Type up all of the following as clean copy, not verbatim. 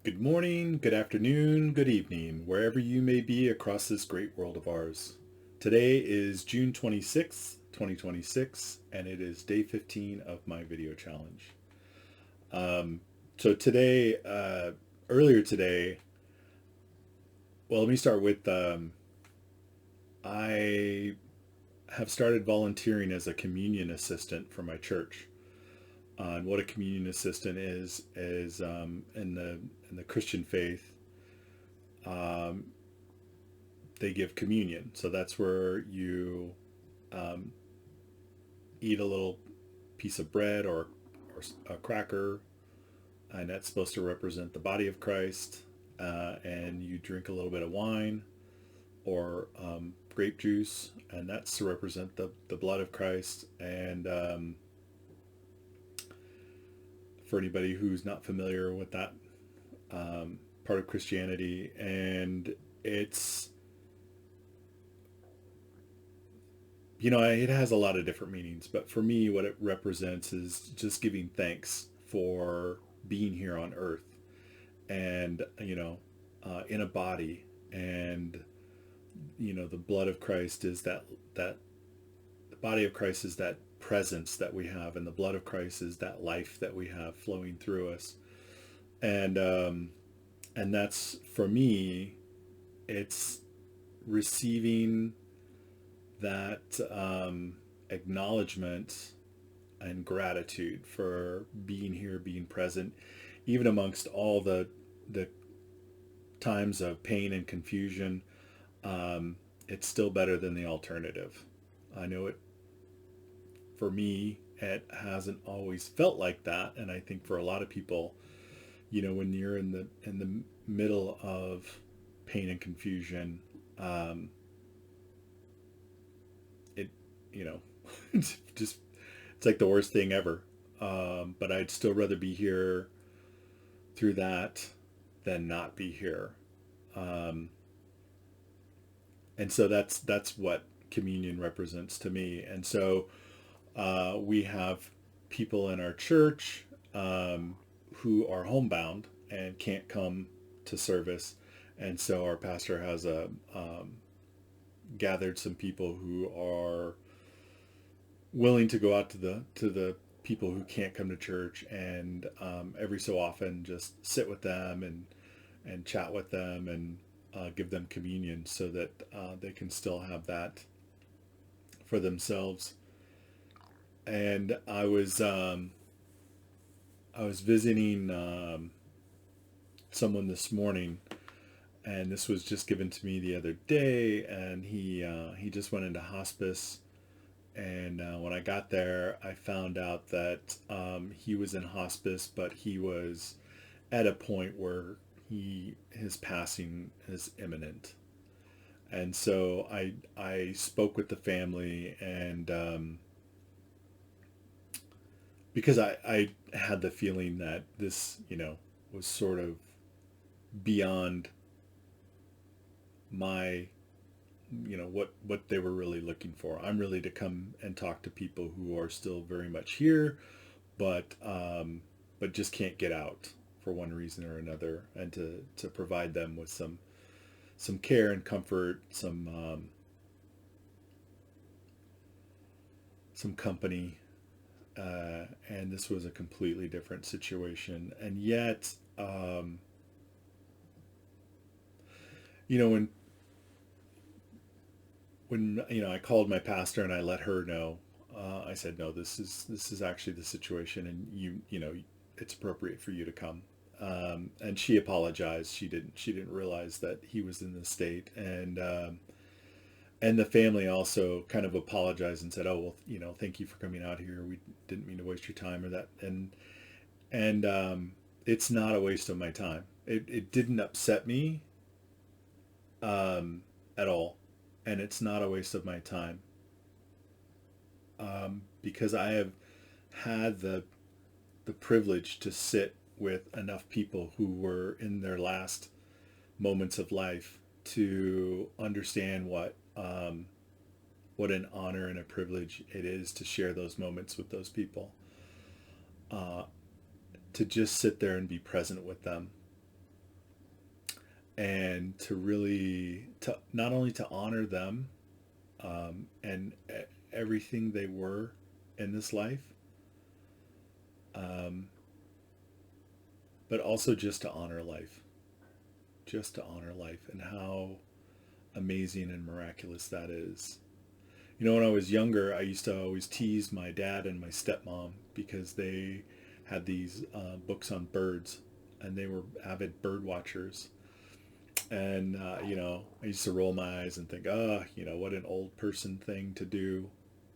Good morning, good afternoon, good evening, wherever you may be across this great world of ours. Today is June 26th, 2026, and it is day 15 of my video challenge. Um, so today, earlier today, well, let me start with I have started volunteering as a communion assistant for my church. And what a communion assistant is in the Christian faith. Um, they give communion. So that's where you um, eat a little piece of bread or a cracker, and that's supposed to represent the body of Christ. And you drink a little bit of wine or grape juice, and that's to represent the blood of Christ. And for anybody who's not familiar with that part of Christianity, and it's it has a lot of different meanings, but for me, what it represents is just giving thanks for being here on earth and, in a body. And, the blood of Christ is that the body of Christ is that presence that we have, and the blood of Christ is that life that we have flowing through us. And, and that's for me, it's receiving that acknowledgement and gratitude for being here, being present, even amongst all the times of pain and confusion. It's still better than the alternative. I know it for me. It hasn't always felt like that, and I think for a lot of people, when you're in the middle of pain and confusion, um, it you know just it's like the worst thing ever. But I'd still rather be here through that than not be here. Um, and so that's what communion represents to me. And so we have people in our church who are homebound and can't come to service, and so our pastor has gathered some people who are willing to go out to the people who can't come to church, and every so often just sit with them and chat with them and give them communion so that they can still have that for themselves. And I was visiting someone this morning, and this was just given to me the other day, and he just went into hospice. And when I got there, I found out that he was in hospice, but he was at a point where his passing is imminent. And so I spoke with the family, and because I had the feeling that this was sort of beyond my what they were really looking for. I'm really to come and talk to people who are still very much here, but just can't get out for one reason or another, and to provide them with some care and comfort, some company. And this was a completely different situation, and yet you know when I called my pastor and I let her know. I said, no, this is actually the situation, and it's appropriate for you to come. And she apologized. She didn't realize that he was in this state, and the family also kind of apologized and said, oh, well, thank you for coming out here. We didn't mean to waste your time or that. And it's not a waste of my time. It didn't upset me at all, and it's not a waste of my time, because I have had the privilege to sit with enough people who were in their last moments of life to understand what an honor and a privilege it is to share those moments with those people, uh, to just sit there and be present with them. and to really, to not only to honor them, and everything they were in this life, um, but also just to honor life and how amazing and miraculous that is. When I was younger, I used to always tease my dad and my stepmom because they had these books on birds, and they were avid bird watchers. And I used to roll my eyes and think, oh, what an old person thing to do.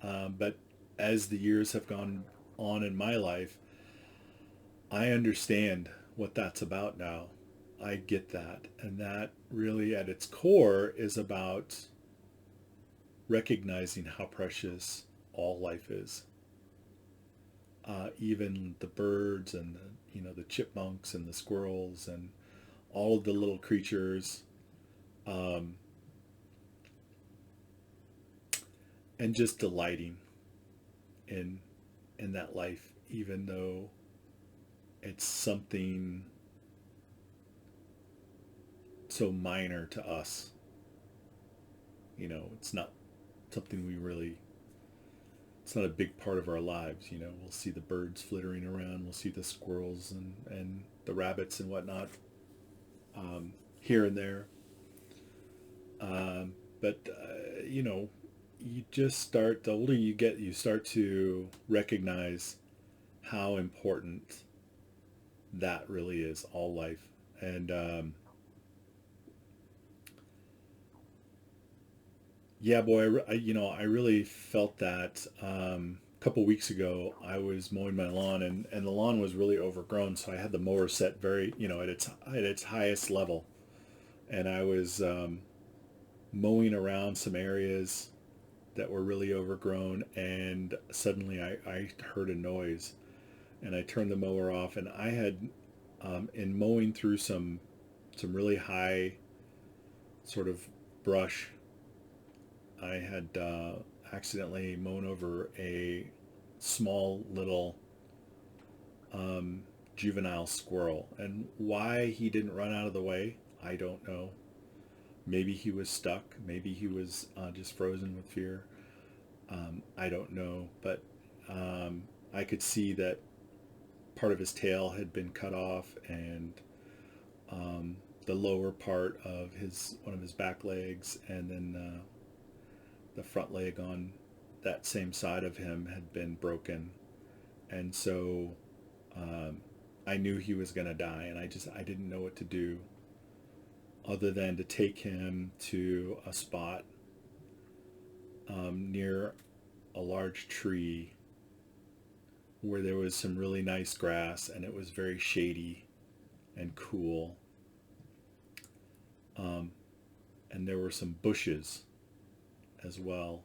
But as the years have gone on in my life, I understand what that's about now. I get that. And that really, at its core, is about recognizing how precious all life is. Even the birds and the chipmunks and the squirrels and all of the little creatures, um, and just delighting in that life, even though it's something so minor to us. It's not something we really. It's not a big part of our lives. We'll see the birds flittering around. We'll see the squirrels and the rabbits and whatnot, here and there. But you just start. The older you get, you start to recognize how important that really is. All life, and yeah, boy, I really felt that. A couple weeks ago, I was mowing my lawn, and the lawn was really overgrown, so I had the mower set very, at its highest level, and I was mowing around some areas that were really overgrown, and suddenly I heard a noise, and I turned the mower off, and I had, in mowing through some really high sort of brush, I had accidentally mown over a small little um, juvenile squirrel. And why he didn't run out of the way, I don't know. Maybe he was stuck. Maybe he was just frozen with fear. I don't know. But I could see that part of his tail had been cut off, and the lower part of his one of his back legs, and then the front leg on that same side of him had been broken. And so um, I knew he was going to die, and I didn't know what to do other than to take him to a spot near a large tree where there was some really nice grass, and it was very shady and cool. Um, and there were some bushes as well.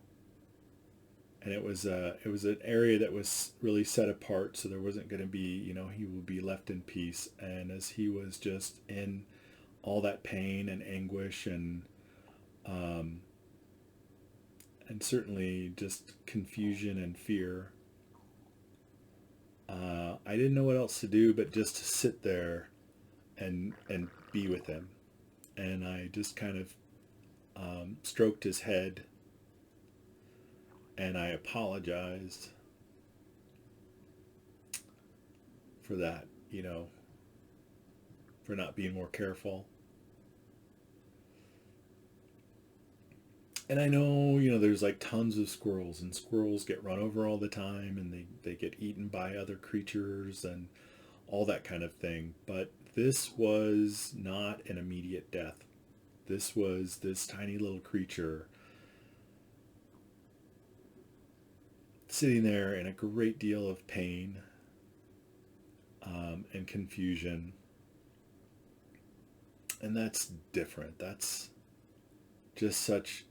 And it was an area that was really set apart, so there wasn't going to be, he would be left in peace. And as he was just in all that pain and anguish, um, and certainly just confusion and fear, I didn't know what else to do but just to sit there and be with him. And I just kind of stroked his head, and I apologized for that, for not being more careful. And I know, there's like tons of squirrels, and squirrels get run over all the time, and they get eaten by other creatures and all that kind of thing. But this was not an immediate death. This was this tiny little creature sitting there in a great deal of pain, and confusion. And that's different. That's just such,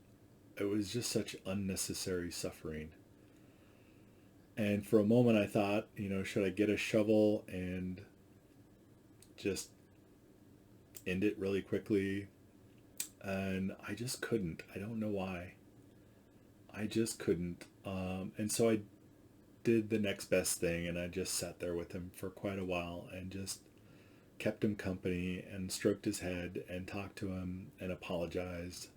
it was just such unnecessary suffering. And for a moment I thought, should I get a shovel and just end it really quickly? And I just couldn't. I don't know why. I just couldn't. And so I did the next best thing, and I just sat there with him for quite a while and just kept him company and stroked his head and talked to him and apologized.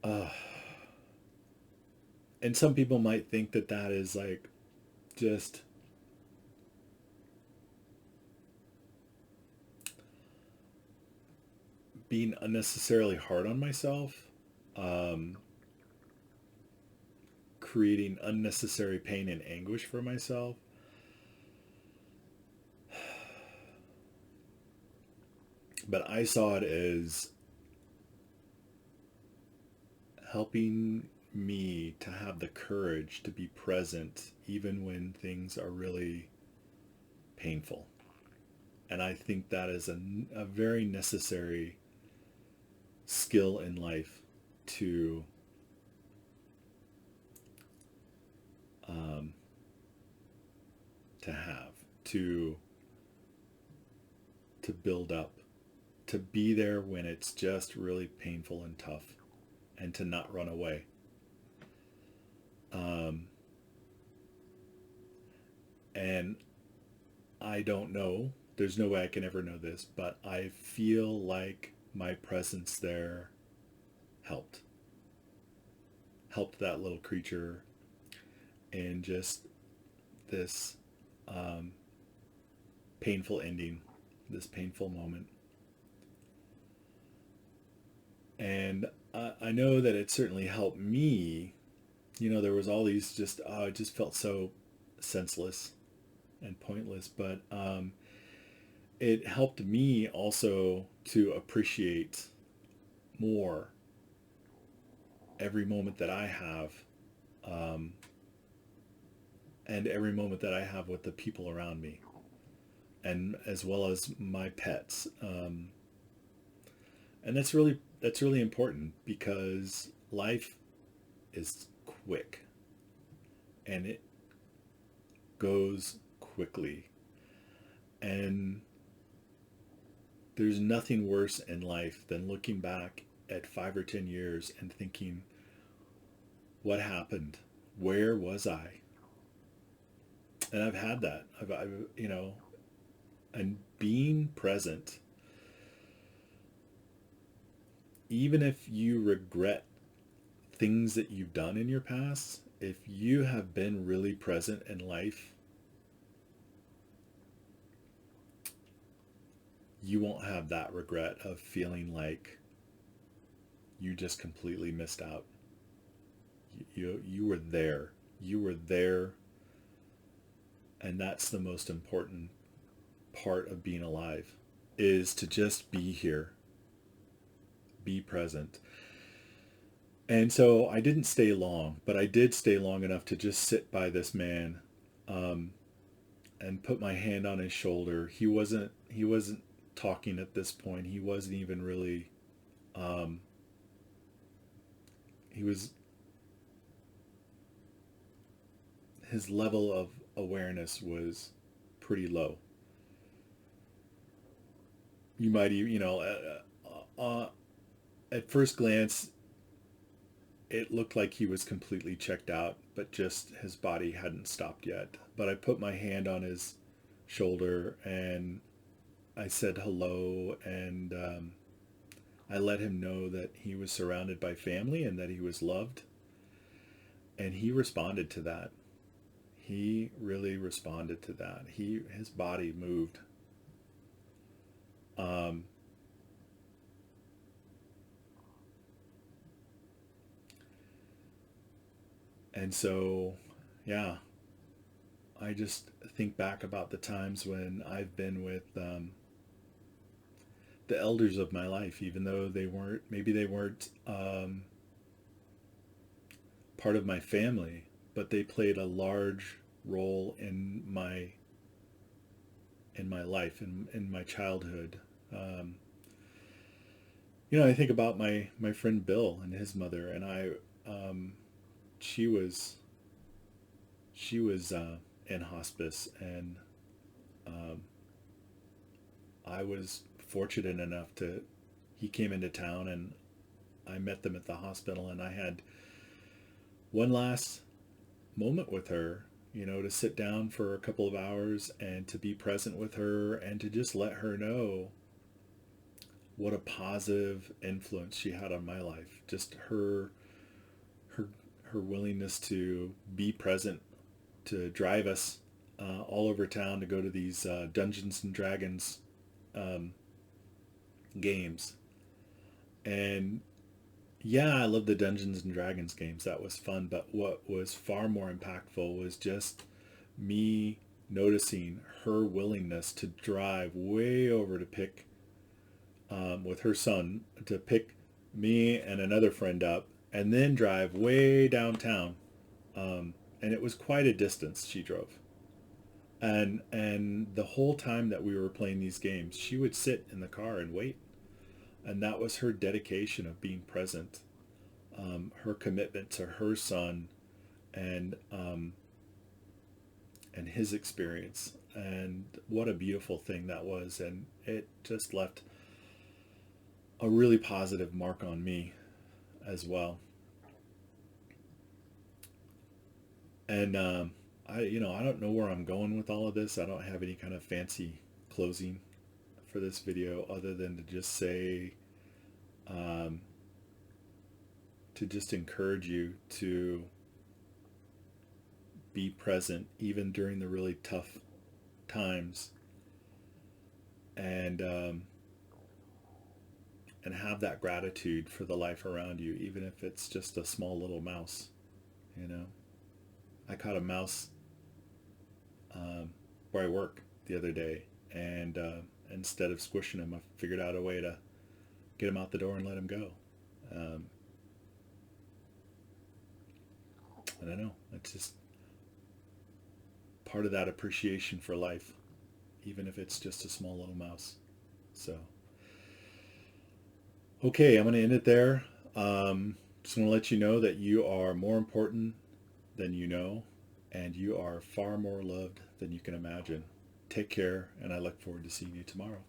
Uh, and some people might think that that is like just being unnecessarily hard on myself, um, creating unnecessary pain and anguish for myself. But I saw it as helping me to have the courage to be present even when things are really painful. And I think that is a very necessary skill in life to um, to have to build up, to be there when it's just really painful and tough, and to not run away. Um, and I don't know, there's no way I can ever know this, but I feel like my presence there helped. Helped that little creature in just this um, painful ending, this painful moment. And I know that it certainly helped me. You know, there was all these just, it just felt so senseless and pointless, but it helped me also to appreciate more every moment that I have, um, and every moment that I have with the people around me, and as well as my pets. And that's really important because life is quick and it goes quickly, and there's nothing worse in life than looking back at 5 or 10 years and thinking, what happened? Where was I? And I've had that. You know, and being present, even if you regret things that you've done in your past, if you have been really present in life, you won't have that regret of feeling like you just completely missed out. You were there. You were there, and that's the most important part of being alive, is to just be here, be present. And so I didn't stay long, but I did stay long enough to just sit by this man, um, and put my hand on his shoulder. He wasn't talking at this point. He wasn't even really. Um, he was his level of awareness was pretty low. You might even, at first glance, it looked like he was completely checked out, but just his body hadn't stopped yet. But I put my hand on his shoulder and I said hello, and I let him know that he was surrounded by family and that he was loved. And he responded to that. He really responded to that. His body moved. Um, and so, yeah, I just think back about the times when I've been with the elders of my life, even though they weren't part of my family, but they played a large role in my life, in my childhood. Um, I think about my friend Bill and his mother, and um, she was in hospice, and um, I was fortunate enough to. He came into town, and I met them at the hospital, and I had one last moment with her to sit down for a couple of hours and to be present with her and to just let her know what a positive influence she had on my life. Just her her willingness to be present, to drive us all over town to go to these Dungeons and Dragons um, games. And yeah, I love the Dungeons and Dragons games. That was fun. But what was far more impactful was just me noticing her willingness to drive way over to pick, with her son, to pick me and another friend up and then drive way downtown. And it was quite a distance she drove. And the whole time that we were playing these games, she would sit in the car and wait. And that was her dedication of being present, her commitment to her son, and and his experience. And what a beautiful thing that was. And it just left a really positive mark on me as well. And I don't know where I'm going with all of this. I don't have any kind of fancy closing for this video other than to just say, um, to just encourage you to be present even during the really tough times, and and have that gratitude for the life around you, even if it's just a small little mouse. You know, I caught a mouse um, where I work the other day, and instead of squishing him, I figured out a way to get him out the door and let him go. Um, I don't know. It's just part of that appreciation for life, even if it's just a small little mouse. So, okay, I'm going to end it there. Just want to let you know that you are more important than you know, and you are far more loved than you can imagine. Take care, and I look forward to seeing you tomorrow.